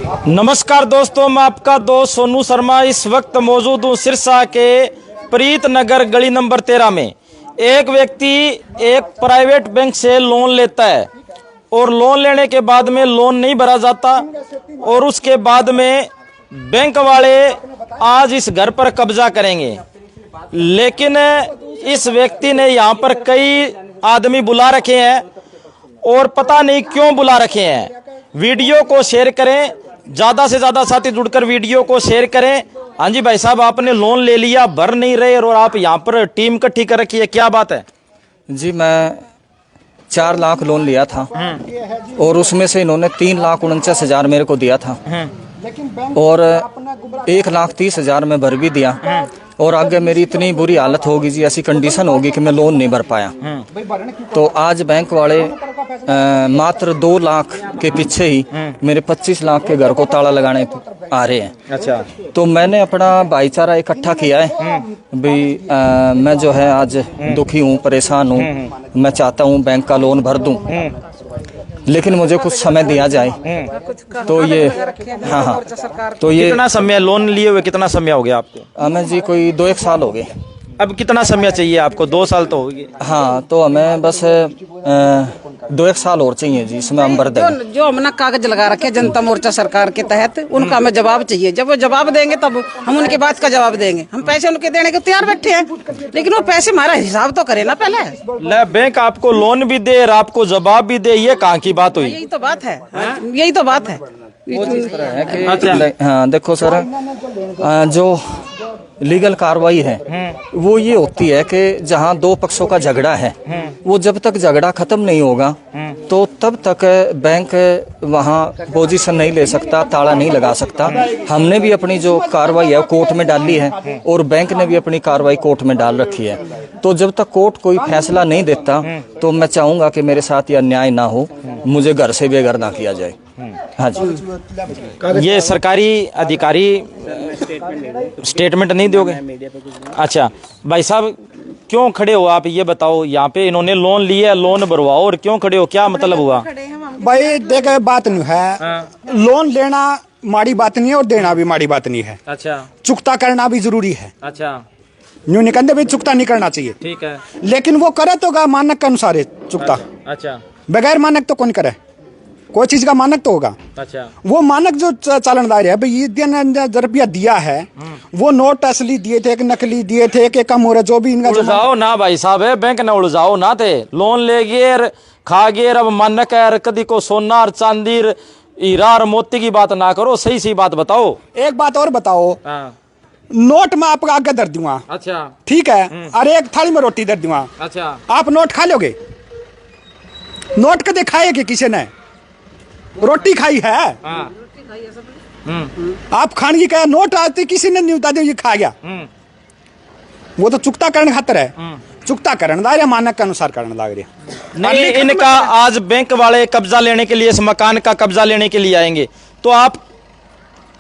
नमस्कार दोस्तों, मैं आपका दोस्त सोनू शर्मा इस वक्त मौजूद हूँ सिरसा के प्रीत नगर गली नंबर 13 में। एक व्यक्ति एक प्राइवेट बैंक से लोन लेता है और लोन लेने के बाद में लोन नहीं भरा जाता और उसके बाद में बैंक वाले आज इस घर पर कब्जा करेंगे। लेकिन इस व्यक्ति ने यहाँ पर कई आदमी बुला रखे हैं और पता नहीं क्यों बुला रखे हैं। वीडियो को शेयर करें, ज्यादा से ज्यादा साथी जुड़कर वीडियो को शेयर करें। हाँ जी भाई साहब, आपने लोन ले लिया, भर नहीं रहे और आप यहाँ पर टीम इकट्ठी कर रखी है, क्या बात है? जी, मैं 4 लाख लोन लिया था और उसमें से इन्होंने 3,49,000 मेरे को दिया था और 1,30,000 में भर भी दिया और आगे मेरी इतनी बुरी हालत होगी जी, ऐसी कंडीशन होगी कि मैं लोन नहीं भर पाया। तो आज बैंक वाले मात्र 2 लाख के पीछे ही मेरे 25 लाख के घर को ताला लगाने आ रहे हैं। अच्छा, तो मैंने अपना भाईचारा इकट्ठा किया है भी मैं जो है आज दुखी हूँ, परेशान हूँ, मैं चाहता हूँ बैंक का लोन भर दूँ, लेकिन मुझे कुछ समय दिया जाए। तो ये हाँ, तो ये कितना समय लोन लिए हुए, कितना समय हो गया आपको? हमें जी कोई 2-1 साल हो गए। अब कितना समय चाहिए आपको? 2 साल तो हो गए। हाँ, तो हमें बस 2-1 साल और चाहिए जी, इसमें हम भर देंगे। जो हमने कागज लगा रखे जनता मोर्चा सरकार के तहत, उनका हमें जवाब चाहिए। जब वो जवाब देंगे तब हम उनके बात का जवाब देंगे। हम पैसे उनके देने को तैयार बैठे हैं, लेकिन वो पैसे हमारा हिसाब तो करे ना पहले। बैंक आपको लोन भी दे और आपको जवाब भी दे, ये कहाँ की बात हुई? यही तो बात है, यही तो बात है। वो जिस तरह है कि हाँ देखो सर, जो लीगल कार्रवाई है वो ये होती है कि जहाँ 2 पक्षों का झगड़ा है, वो जब तक झगड़ा खत्म नहीं होगा तो तब तक बैंक वहाँ पोजीशन नहीं ले सकता, ताला नहीं लगा सकता। हमने भी अपनी जो कार्रवाई है कोर्ट में डाली है और बैंक ने भी अपनी कार्रवाई कोर्ट में डाल रखी है। तो जब तक कोर्ट कोई फैसला नहीं देता तो मैं चाहूँगा कि मेरे साथ ये अन्याय ना हो, मुझे घर से बेघर ना किया जाए। हाँ जी, ये सरकारी अधिकारी स्टेटमेंट नहीं दोगे? अच्छा भाई साहब, क्यों खड़े हो आप, ये बताओ। यहाँ पे इन्होंने लोन लिया, लोन भरवाओ, और क्यों खड़े हो, क्या मतलब हुआ? भाई देख, बात नहीं है, लोन लेना माड़ी बात नहीं है और देना भी माड़ी बात नहीं है। अच्छा, चुकता करना भी जरूरी है। अच्छा, न्यू नहीं कहते भाई चुकता नहीं करना चाहिए, ठीक है, लेकिन वो करे तो मानक के अनुसार है चुकता। अच्छा, बगैर मानक तो कौन करे? कोई चीज का मानक तो होगा। अच्छा, वो मानक जो चालनदार है भाई, ये रुपया दिया है, वो नोट असली दिए थे कि नकली दिए थे कि कम हो रहा, जो भी इनका उलझाओ ना भाई साहब, है बैंक ने उलझाओ ना थे। लोन ले गए, खा गए, अब मानक है, कदी को सोना और चांदी हीरा और मोती की बात ना करो, सही सी बात बताओ। एक बात और बताओ, हाँ। नोट में आपका आगे दर दूंगा, अच्छा, ठीक है, अरे एक थाली में रोटी दर दूंगा, अच्छा, आप नोट खा लोगे? नोट कदे खाए कि किसी ने रोटी खाई है? हाँ। आप खाने की कहा, नोट आती किसी ने नहीं बता दिया ये खा गया। वो तो चुकता करने खातर है, चुकता करने दार है, मानक के अनुसार करने लग रही। नहीं, इनका आज बैंक वाले कब्जा लेने के लिए, इस मकान का कब्जा लेने के लिए आएंगे, तो आप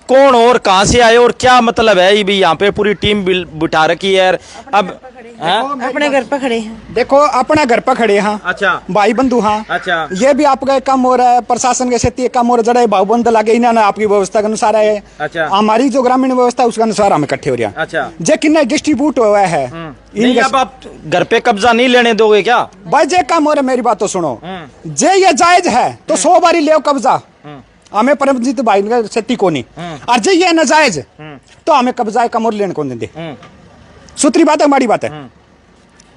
कौन और कहां से आए और क्या मतलब है? ये भी यहाँ पे पूरी टीम बिठा रखी है। अब अपने घर पर खड़े हैं, देखो अपना घर पर खड़े हैं। अच्छा, भाई बंधु हाँ। अच्छा, ये भी आपका काम हो रहा है, प्रशासन के क्षेत्रीय काम हो रहा है, जरा भाव बंद लगे इन्होंने आपकी व्यवस्था के अनुसार है। अच्छा, हमारी जो ग्रामीण व्यवस्था उसके अनुसार हम इकट्ठे हो रहे हैं। अच्छा, जे किन्ना डिस्ट्रीब्यूट हुआ है। नहीं, अब आप घर पे कब्जा नहीं लेने दोगे क्या? भाई जे काम हो रहा है, मेरी बात तो सुनो, जे ये जायज है तो 100 बारी ले कब्जा, हमें परमजीत भाई का क्षति को नहीं, और जे ये नाजायज तो हमें कब्जा कम और लेने को नहीं दे। सूत्री बात है, हमारी बात है।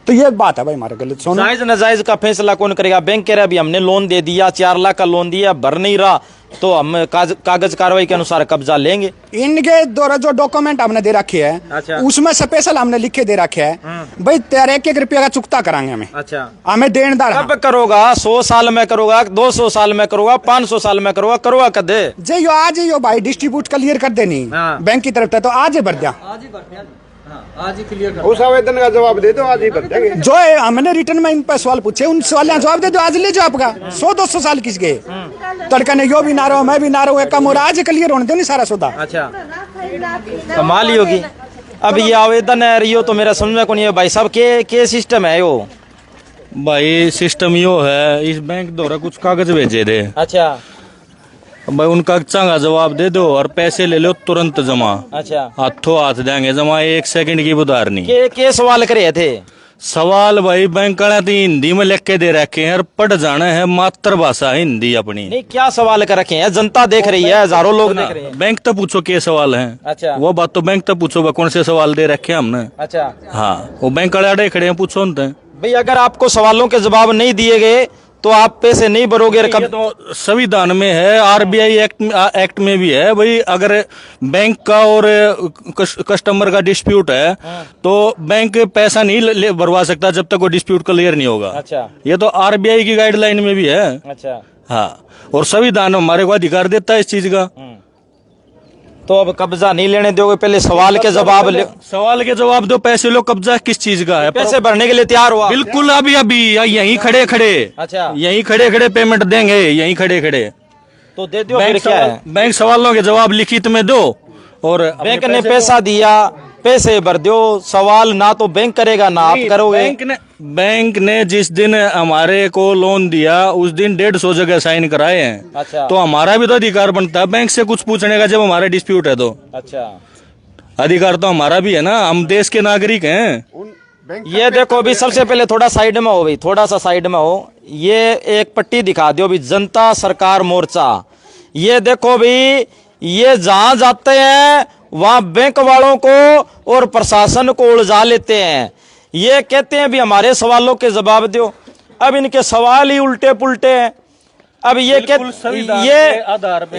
तो ये बात है भाई, हमारा गलत सुनो। जायज नाजायज का फैसला कौन करेगा? बैंक कह रहा है अभी हमने लोन दे दिया, 4 लाख का लोन दिया, भर नहीं रहा, तो हम कागज कार्रवाई के अनुसार कब्जा लेंगे। इनके द्वारा जो डॉक्यूमेंट हमने दे रखे है, अच्छा, उसमें स्पेशल हमने लिखे दे रखे है भाई, 1 रुपया का चुकता कराएंगे हमें। अच्छा, हमें देनदार कब करोगा? 100 साल में करोगा, 200 साल में करोगा, 500 साल में करोगा, करोगा कदे? जे यो आज यो भाई डिस्ट्रीब्यूट क्लियर कर देनी बैंक की तरफ से, तो आज ही भर दिया, आज ही क्लियर कर। उस आवेदन का जवाब दे दो, आज ही भर देंगे। जो है हमने रिटर्न में इन पर सवाल पूछे, उन सवाल का जवाब दे दो, आज ले जाओ आपका 100-200 साल किस गए तड़का ने, यो भी ना रहो, मैं भी ना रहूं, कम हो रहा, आज क्लियर होने दो नहीं सारा सौदा। अच्छा, कमाल ही होगी। अब ये आवेदन है रियो, तो मेरा समझ में कौन है भाई साहब, के सिस्टम है यो? भाई सिस्टम यो है, इस बैंक द्वारा कुछ कागज भेजे थे। अच्छा, भाई उनका चंगा जवाब दे दो और पैसे ले लो तुरंत जमा। अच्छा, हाथों हाथ देंगे जमा, 1 सेकंड की उधार नहीं। के सवाल करे थे? सवाल भाई बैंक वाले तो हिंदी में लिख के दे रखे हैं और पढ़ जाना है, मातृभाषा है हिंदी अपनी। नहीं, क्या सवाल कर रखे हैं? जनता देख रही है, हजारों लोग देख रहे हैं। बैंक तो पूछो के सवाल है। अच्छा, वो बात तो बैंक तो पूछो कौन से सवाल दे रखे हैं हमने। अच्छा, हाँ, वो बैंक वाले अड़े खड़े हैं, पूछो उनसे। भाई अगर आपको सवालों के जवाब नहीं दिए गए तो आप पैसे नहीं भरोगे। ये तो संविधान में है, आरबीआई एक्ट में भी है भाई। अगर बैंक का और कस्टमर का डिस्प्यूट है तो बैंक पैसा नहीं भरवा सकता जब तक वो डिस्प्यूट क्लियर नहीं होगा। अच्छा, ये तो आरबीआई की गाइडलाइन में भी है। अच्छा, हाँ, और संविधान हमारे को अधिकार देता है इस चीज का। तो अब कब्जा नहीं लेने दोगे? पहले सवाल के जवाब ले। सवाल के जवाब दो, पैसे लो, कब्जा किस चीज का है? पैसे भरने के लिए तैयार हुआ? बिल्कुल, अभी अभी यहीं खड़े खड़े। अच्छा, यहीं खड़े खड़े पेमेंट देंगे, यहीं खड़े खड़े। तो दे दो, फिर क्या है? बैंक सवालों के जवाब लिखित में दो और बैंक ने पैसा दिया, पैसे भर दो। सवाल ना तो बैंक करेगा ना आप करोगे। बैंक ने जिस दिन हमारे को लोन दिया उस दिन 150 जगह साइन कराए हैं। अच्छा, तो हमारा भी तो अधिकार बनता है बैंक से कुछ पूछने का जब हमारा डिस्प्यूट है तो। अच्छा, अधिकार तो हमारा भी है ना, हम देश के नागरिक हैं। ये देखो अभी सबसे पहले थोड़ा साइड में हो भाई, थोड़ा सा साइड में हो। ये एक पट्टी दिखा दो अभी, जनता सरकार मोर्चा। ये देखो भाई, ये जहां जाते हैं वहां बैंक वालों को और प्रशासन को उलझा लेते हैं। ये कहते हैं भी हमारे सवालों के जवाब दो। अब इनके सवाल ही उल्टे पुल्टे हैं। अब ये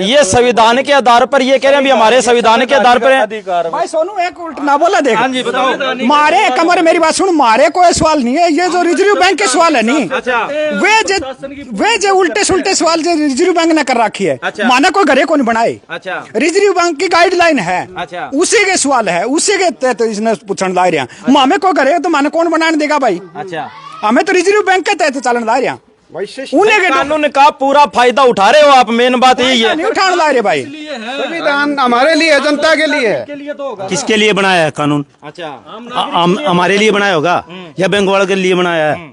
ये संविधान के आधार पर ये कह रहे हैं भी हमारे संविधान के आधार पर है। भाई सोनू एक उल्टा ना बोला देख। हाँ जी, बताओ। मारे कमर, मेरी बात सुन, मारे कोई सवाल नहीं है, ये जो रिजर्व बैंक के सवाल है नहीं। अच्छा, वे जो उल्टे सुल्टे सवाल जो रिजर्व बैंक ने कर रखी है। अच्छा, माना कोई घरे को नहीं बनाए। अच्छा, रिजर्व बैंक की गाइडलाइन है। अच्छा, उसी के सवाल है, उसी के तहत इसने पूछने ला रहे हैं। मामे को घरे तो माने कौन बनाने देगा भाई? अच्छा, हमें तो रिजर्व बैंक के तहत चलन ला रहे हैं। उन्हें कानून का पूरा फायदा उठा रहे हो आप। मेन बात यही है, नहीं उठाने ला रहे भाई। संविधान हमारे लिए, जनता के लिए है। किसके लिए बनाया है कानून? अच्छा, हमारे लिए बनाया होगा या बैंक वालों के लिए बनाया है?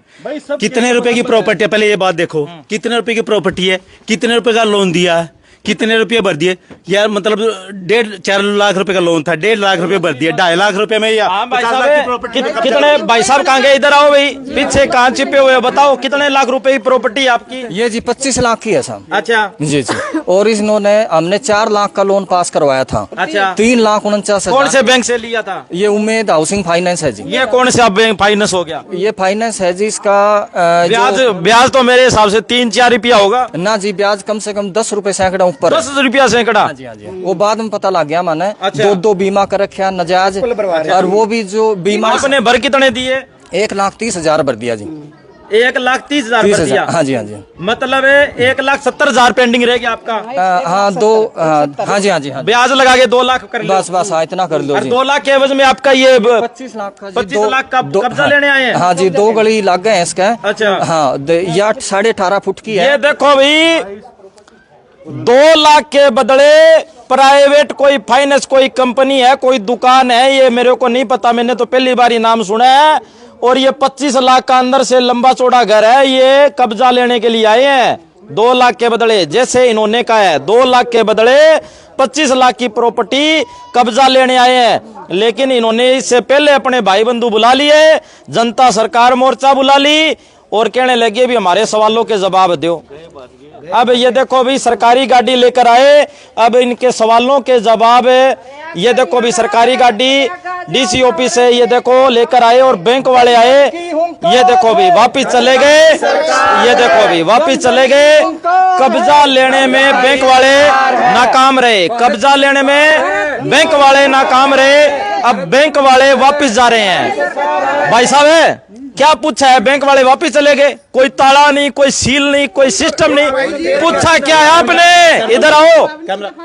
कितने रुपए की प्रॉपर्टी है, पहले ये बात देखो। कितने रुपए की प्रॉपर्टी है, कितने रुपए का लोन दिया है, कितने रुपए भर दिए यार? मतलब 1.5-4 लाख रुपए का लोन था, 1.5 लाख रुपए भर दिए, 2.5 लाख रुपए में या 50 लाख की प्रॉपर्टी। कितने भाई साहब कहाँ गए? इधर आओ भाई, पीछे कहाँ छिपे हुए हो? बताओ कितने लाख रुपए की प्रॉपर्टी है आपकी? ये जी 25 लाख की है साहब। अच्छा, जी जी। और इन्होंने हमने 4 लाख का लोन पास करवाया था। अच्छा, 3,49,000। कौन से बैंक से लिया था? ये उम्मीद हाउसिंग फाइनेंस है जी। ये कौन सा बैंक फाइनेंस हो गया? ये फाइनेंस है जी, इसका ब्याज तो मेरे हिसाब से 3-4 रुपया होगा ना जी। ब्याज कम से कम 10 रुपए सैकड़ा ऊपर। 10 रुपया सैकड़ा। हाँ जी, हाँ जी। वो बाद में पता लग गया मैंने। अच्छा। दो बीमा कर रखा नजायज, और वो भी जो बीमा आपने भर कितने दिए? 1,30,000 भर दिया जी। 1,30,000 भर दिया? हाँ जी, हाँ जी। मतलब 1,70,000 पेंडिंग रह गया आपका? हाँ, हाँ जी, हाँ जी, हाँ। ब्याज लगा के 2 लाख कर लो। बस बस, हाँ, इतना कर लो और जी। 2 लाख के एवज में आपका ये 25 लाख का जी। 25 लाख का कब्जा लेने आए हैं? हाँ जी, 2 गली लग गए हैं इसका। अच्छा, हाँ, ये 18.5 फुट की है। ये देखो भाई, 2 लाख के बदले प्राइवेट कोई फाइनेंस कोई कंपनी है, कोई दुकान है, ये मेरे को नहीं पता, मैंने तो पहली बार ही नाम सुना है। और ये 25 लाख का अंदर से लंबा चौड़ा घर है, ये कब्जा लेने के लिए आए हैं 2 लाख के बदले। जैसे इन्होंने कहा है 2 लाख के बदले 25 लाख की प्रॉपर्टी कब्जा लेने आए हैं। लेकिन इन्होंने इससे पहले अपने भाई बंधु बुला लिए, जनता सरकार मोर्चा बुला ली और कहने लगे भी हमारे सवालों के जवाब दो। अब ये देखो भी सरकारी गाड़ी लेकर आए, अब इनके सवालों के जवाब ये देखो भी सरकारी गाड़ी डीसी ऑफिस से ये देखो लेकर आए और बैंक वाले आए, ये देखो भी वापिस चले गए। ये देखो भी वापिस चले गए। कब्जा लेने में बैंक वाले नाकाम रहे, कब्जा लेने में बैंक वाले नाकाम रहे। अब बैंक वाले वापिस जा रहे हैं। भाई साहब है क्या पूछा है? बैंक वाले वापिस चले गए, कोई ताला नहीं, कोई सील नहीं, कोई सिस्टम नहीं। पूछा क्या है आपने? इधर आओ,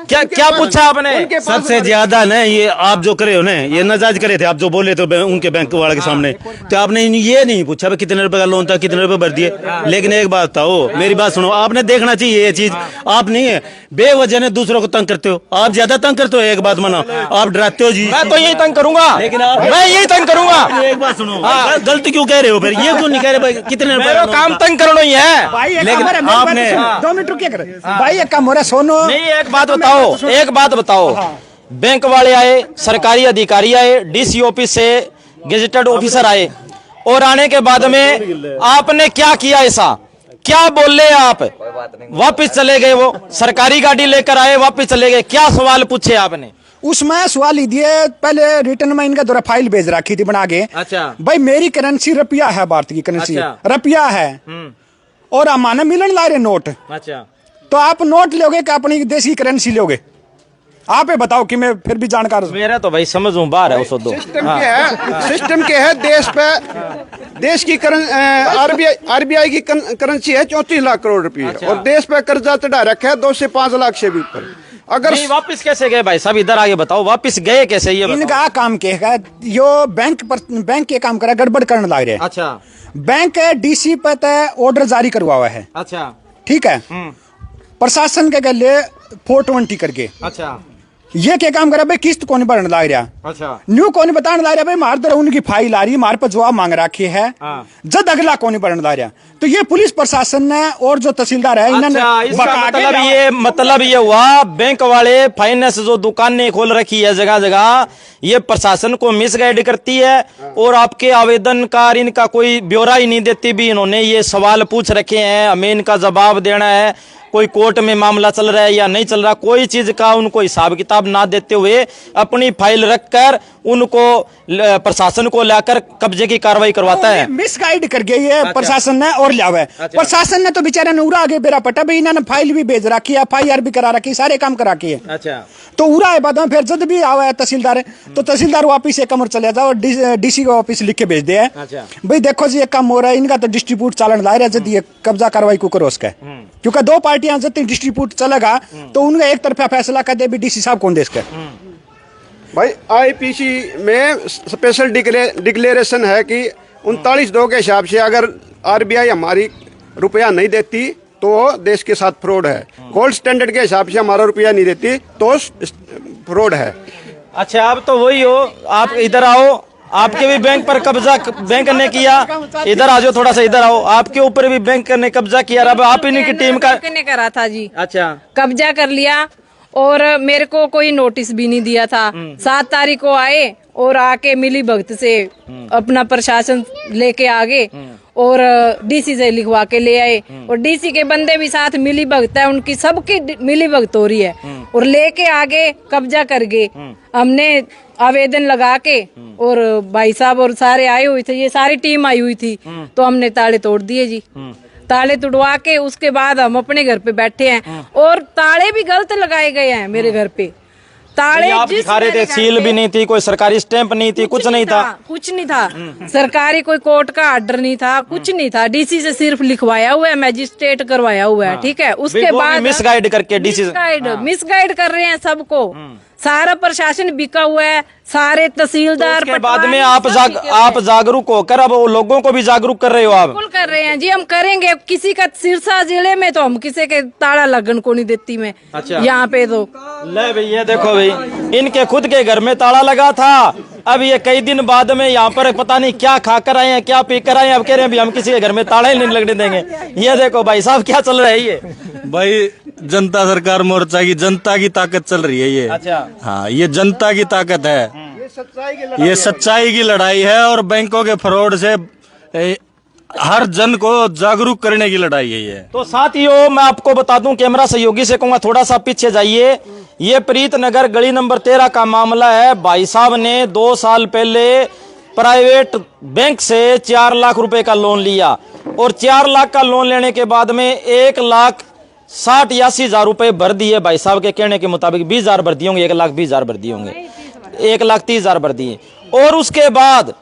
क्या पूछा आपने? सबसे ज्यादा ना ये आप जो करे हो ना, ये नाजायज करे थे आप जो बोले थे उनके बैंक वाले के सामने। तो आपने ये नहीं पूछा भाई कितने रुपए का लोन था, कितने रुपए भर दिए। लेकिन एक बात था, वो मेरी बात सुनो, आपने देखना चाहिए ये चीज। आप नहीं है बेवजह ने दूसरों को तंग करते हो, आप ज्यादा तंग करते हो। एक बात मानो, आप डराते हो जी। मैं तो यही तंग करूंगा, लेकिन मैं यही तंग करूंगा। एक बात सुनो, गलती क्यों कह रहे हो फिर? ये क्यों नहीं कह रहे भाई कितने रुपए मेरा काम तंग करना ही है। भाई एक लेकिन काम है, मेरी बात आपने- सुनो, 2 मिनट रुकिए कर भाई, एक काम हो रहा है, सोनो नहीं, एक बात बताओ, एक बात बताओ। बैंक वाले आए, सरकारी अधिकारी आए, डीसी ऑफिस से गेजेटेड ऑफिसर आए, और आने के बाद में आपने क्या किया? ऐसा क्या बोले आप? वापस चले गए, वो सरकारी गाड़ी लेकर आए, वापस चले गए। क्या सवाल पूछे आपने? उसमें सवाल ही दिए, पहले रिटर्न में इनका द्वारा फाइल भेज रखी थी बना के। अच्छा। भाई मेरी करेंसी रुपया है, भारत की करेंसी अच्छा। रुपया है, और हमारे मिलन ला रहे नोट। अच्छा, तो आप नोट लोगे कि अपनी देसी करेंसी लोगे? आप ये बताओ कि मैं फिर भी जानकार हूं। मेरा तो भाई समझूं बाहर है उसको दो। सिस्टम के है देश पे, देश की आरबीआई की करेंसी है 34 लाख करोड़ रुपए, और देश पे कर्जा चढ़ा रखा है 2 से 5 लाख से भी ऊपर। अगर नहीं, वापस कैसे गए भाई साहब? इधर आगे बताओ, वापस गए कैसे ये बताओ। इनका काम क्या है? यो बैंक के काम करा, गड़बड़ करने लग रहे हैं। अच्छा, बैंक डीसी पे तय ऑर्डर जारी करवा हुआ है, अच्छा, ठीक है, प्रशासन के गले 420 करके अच्छा, ये क्या काम करा भाई? किस्त कौन भरने लग रहा, अच्छा, न्यू कौन बताने लग रहा भाई? मार दर उनकी फाइल आ रही है, हमारे पर जवाब मांग रखी है, जद अगला कौन भरने लग रहा। तो ये पुलिस प्रशासन ने और जो तहसीलदार है इन्होंने अच्छा, इसका बका के मतलब ये हुआ, बैंक वाले फाइनेंस जो दुकानें खोल रखी है जगह जगह, ये प्रशासन को मिसगाइड करती है, और आपके आवेदनकार इनका कोई ब्यौरा ही नहीं देती भी। इन्होंने ये सवाल पूछ रखे हैं, हमें इनका जवाब देना है, कोई कोर्ट में मामला चल रहा है या नहीं चल रहा, कोई चीज का उनको हिसाब किताब ना देते हुए अपनी फाइल रखकर उनको प्रशासन को लाकर कब्जे की कार्रवाई करवाता है। मिसगाइड कर गई है प्रशासन ने और लिया हुआ है। प्रशासन ने तो बेचारे ने उड़ा आगे बेरा पटा भाई, इन्होंने फाइल भी भेज रखी है, FIR भी करा रखी है, सारे काम करा रखी है। अच्छा, तो उड़ा है बाद में फिर जब भी आवा है तहसीलदार तो तहसीलदार वापिस एक कमर चले जाओ और डीसी को ऑफिस लिख के भेज दिया है। अच्छा। भाई देखो जी, एक काम हो रहा है, इनका तो डिस्ट्रीब्यूट चालन ला रहा है, जब ये कब्जा कार्रवाई को करो उसका, क्योंकि 2 पार्टियां जब डिस्ट्रीब्यूट चलेगा तो उनका एक तरफा फैसला कर दे भी डीसी साहब कौन देश का। भाई आईपीसी में स्पेशल डिक्लेरेशन है कि 39(2) के हिसाब से अगर आरबीआई हमारी रुपया नहीं देती तो देश के साथ फ्रॉड है। गोल्ड स्टैंडर्ड के हिसाब से हमारा रुपया नहीं देती तो फ्रॉड है। अच्छा, अब तो वही हो, आप इधर आओ, आपके भी बैंक पर कब्जा बैंक ने किया। इधर आ जाओ, थोड़ा सा इधर आओ, आपके ऊपर भी बैंक ने कब्जा किया। अब आप इन्हीं की टीम का ने करा था जी। अच्छा, कब्जा कर लिया, और मेरे को कोई नोटिस भी नहीं दिया था। 7 तारीख को आए और आके मिली भगत से अपना प्रशासन लेके आगे और डीसी से लिखवा के ले आए, और डीसी के बंदे भी साथ मिली भगत है, उनकी सबकी मिली भगत हो रही है, और लेके आगे कब्जा कर गए। हमने आवेदन लगा के, और भाई साहब और सारे आए हुए थे, ये सारी टीम आई हुई थी, तो हमने ताले तोड़ दिए जी। ताले तुड़वा के उसके बाद हम अपने घर पे बैठे हैं, और ताले भी गलत लगाए गए हैं मेरे घर पे। ताले आप दिखा रहे थे, सील भी नहीं थी, कोई सरकारी स्टैंप नहीं थी, कुछ नहीं था, कुछ नहीं था। सरकारी कोई कोर्ट का ऑर्डर नहीं था, कुछ नहीं था। डीसी से सिर्फ लिखवाया हुआ है, मैजिस्ट्रेट करवाया हुआ है, ठीक है। उसके बाद मिसगाइड करके डीसी मिसगाइड कर रहे हैं सबको, सारा प्रशासन बिका हुआ है, सारे तहसीलदार। के बाद में आप जागरूक होकर अब लोगों को भी जागरूक कर रहे हो आप? बिल्कुल कर रहे हैं जी, हम करेंगे। किसी का सिरसा जिले में तो हम किसी के ताला लगन को नहीं देती मैं। अच्छा। यहाँ पे तो ले भाई, ये देखो भाई, इनके खुद के घर में ताला लगा था। अब ये कई दिन बाद में यहाँ पर पता नहीं क्या खाकर आए हैं, क्या पी कर आए हैं, अब कह रहे हैं हम किसी के घर में ताला ही नहीं लगने देंगे। ये देखो भाई साहब क्या चल रहा है ये। भाई जनता सरकार मोर्चा की जनता की ताकत चल रही है ये। अच्छा, हाँ, ये जनता की ताकत है, ये सच्चाई की लड़ाई है, और बैंकों के फ्रॉड से हर जन को जागरूक करने की लड़ाई है ये। तो साथियों, मैं आपको बता दूं, कैमरा सहयोगी से कहूंगा थोड़ा सा पीछे जाइए। ये प्रीत नगर गली नंबर 13 का मामला है। भाई साहब ने 2 साल पहले प्राइवेट बैंक से 4 लाख रुपए का लोन लिया, और 4 लाख का लोन लेने के बाद में 1,60,80,000 रुपए भर दिए। भाई साहब के कहने के मुताबिक 20,000 भर दिए होंगे, 1,20,000 भर दिए होंगे, 1,30,000 भर दिए। और उसके बाद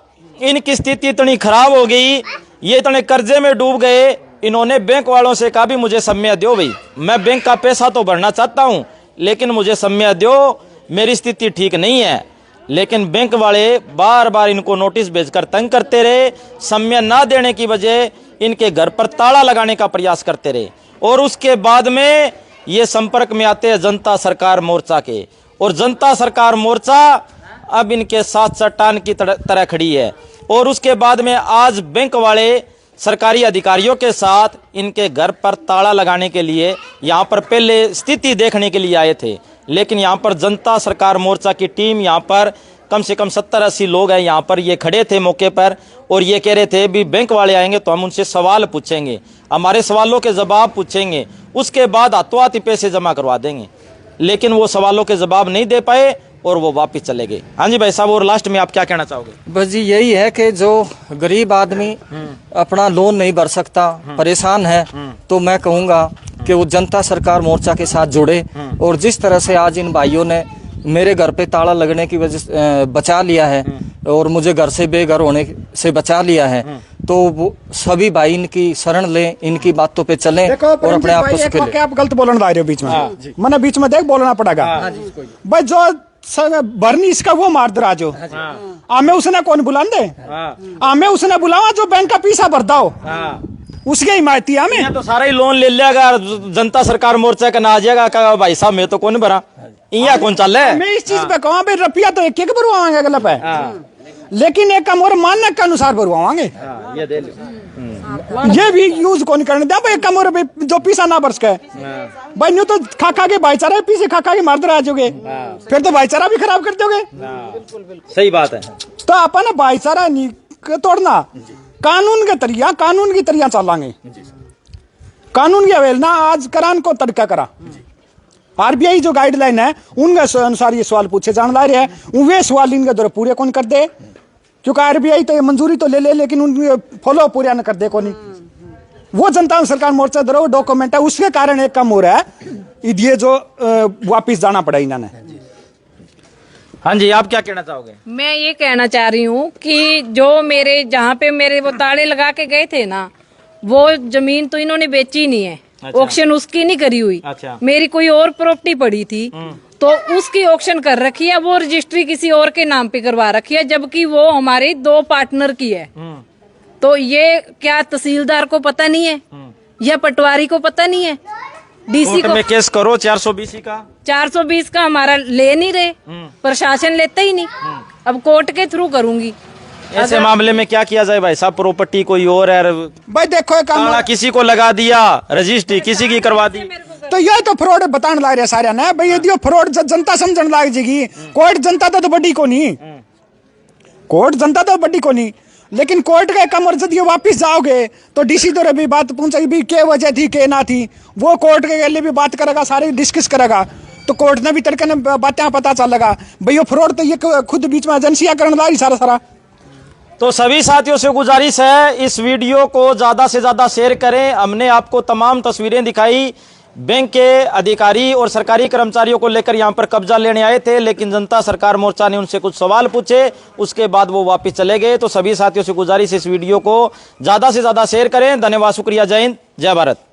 इनकी स्थिति इतनी खराब हो गई, ये इतने कर्जे में डूब गए, इन्होंने बैंक वालों से कहा भी मुझे समय दो भाई, मैं बैंक का पैसा तो भरना चाहता हूं, लेकिन मुझे समय दो, मेरी स्थिति ठीक नहीं है। लेकिन बैंक वाले बार बार इनको नोटिस भेजकर तंग करते रहे। समय ना देने की वजह इनके घर पर ताला लगाने का प्रयास करते रहे, और उसके बाद में ये संपर्क में आते हैं जनता सरकार मोर्चा के, और जनता सरकार मोर्चा अब इनके साथ चट्टान की तरह खड़ी है। और उसके बाद में आज बैंक वाले सरकारी अधिकारियों के साथ इनके घर पर ताला लगाने के लिए यहाँ पर पहले स्थिति देखने के लिए आए थे, लेकिन यहाँ पर जनता सरकार मोर्चा की टीम यहाँ पर कम से कम 70-80 लोग हैं यहाँ पर, ये खड़े थे मौके पर और ये कह रहे थे भी बैंक वाले आएंगे तो हम उनसे सवाल पूछेंगे, हमारे सवालों के जवाब पूछेंगे, उसके बाद हाथों हाथ पैसे जमा करवा देंगे। लेकिन वो सवालों के जवाब नहीं दे पाए और वो वापस चले गए। हाँ जी भाई साहब, और लास्ट में आप क्या कहना चाहोगे? बस जी यही है कि जो गरीब आदमी अपना लोन नहीं भर सकता, परेशान है, तो मैं कहूँगा कि वो जनता सरकार मोर्चा के साथ जुड़े। और जिस तरह से आज इन भाइयों ने मेरे घर पे ताला लगने की वजह से बचा लिया है और मुझे घर से बेघर होने से बचा लिया है, तो वो सभी भाई इनकी शरण लें, इनकी बातों पे चलें और अपने आप को सुखी लें। आप गलत बोलने आ रहे हो बीच में, मैंने बीच में देख बोलना पड़ेगा भाई। जो भरनी इसका वो मार दरा जो आमे उसने कौन बुला दे, आमे उसने बुलावा जो बैंक का पीछा भरता हो, उसके हिमायती हमें तो सारा ही लोन ले लेगा, जनता सरकार मोर्चा का ना आ जाएगा का भाई साहब मैं तो कौन भरा, इया कौन चल रहा है। मैं इस चीज पे कहूँ भाई रुपया तो एक भरवाएंगे गलत है, लेकिन एक कम और मानने के अनुसार भरवाएंगे। ये भी यूज कौन करने दे भाई, कम और जो पीछा ना बरस के भाई, न्यू तो खा खा के भाईचारा पीछे खा खा के मार दे जोगे, फिर तो भाईचारा भी खराब कर दोगे। सही बात है। तो अपन भाईचारा नहीं तोड़ना, कानून के तरिया कानून की तरिया चलांगे, कानून की अवहेलना आज करान को तड़का करा। आरबीआई जो गाइडलाइन है उनके अनुसार ये सवाल पूछे जाने ला रहे हैं, वे सवाल इनके द्वारा पूरे कौन कर दे, क्योंकि आरबीआई तो ये मंजूरी तो ले लेकिन उनके फॉलो पूरा न कर दे कौन। वो जनता सरकार मोर्चा द्वारा डॉक्यूमेंट है, उसके कारण एक कम हो रहा है, ये जो वापिस जाना पड़ा इन्होंने। हाँ जी, आप क्या कहना चाहोगे? मैं ये कहना चाह रही हूँ कि जो मेरे जहाँ पे मेरे वो ताले लगा के गए थे ना, वो जमीन तो इन्होंने बेची नहीं है। अच्छा। ऑक्शन उसकी नहीं करी हुई। अच्छा। मेरी कोई और प्रॉपर्टी पड़ी थी तो उसकी ऑक्शन कर रखी है, वो रजिस्ट्री किसी और के नाम पे करवा रखी है, जबकि वो हमारी 2 पार्टनर की है। तो ये क्या तहसीलदार को पता नहीं है या पटवारी को पता नहीं है? डीसी को में केस करो 420 का 420 का हमारा ले नहीं रहे, प्रशासन लेता ही नहीं। अब कोर्ट के थ्रू करूंगी। ऐसे मामले में क्या किया जाए भाई साहब? प्रॉपर्टी कोई और है भाई, देखो ताला किसी को लगा दिया, रजिस्ट्री किसी की करवा दी, तो ये तो फ्रॉड बताने लग रहे सारे ना भाई। यदि फ्रॉड जनता समझने लग जाएगी, कोर्ट जनता तो बड़ी को नहीं, कोर्ट जनता तो बड़ी को नहीं, लेकिन कोर्ट का कम और यदि वापिस जाओगे तो डीसी तो भी बात पूछेगी भी क्या वजह थी क्या ना थी, वो कोर्ट के लिए भी बात करेगा, सारे डिस्कस करेगा, तो कोर्ट ने भी तड़के ने बातें पता चलेगा भाई ये फ्रॉड तो ये खुद बीच में एजेंसियां करने ला रही सारा। तो सभी साथियों से गुजारिश है इस वीडियो को ज्यादा से ज्यादा शेयर करें। हमने आपको तमाम तस्वीरें दिखाई, बैंक के अधिकारी और सरकारी कर्मचारियों को लेकर यहां पर कब्जा लेने आए थे, लेकिन जनता सरकार मोर्चा ने उनसे कुछ सवाल पूछे, उसके बाद वो वापस चले गए। तो सभी साथियों से गुजारिश इस वीडियो को ज्यादा से ज्यादा शेयर करें। धन्यवाद, शुक्रिया, जय हिंद, जय भारत।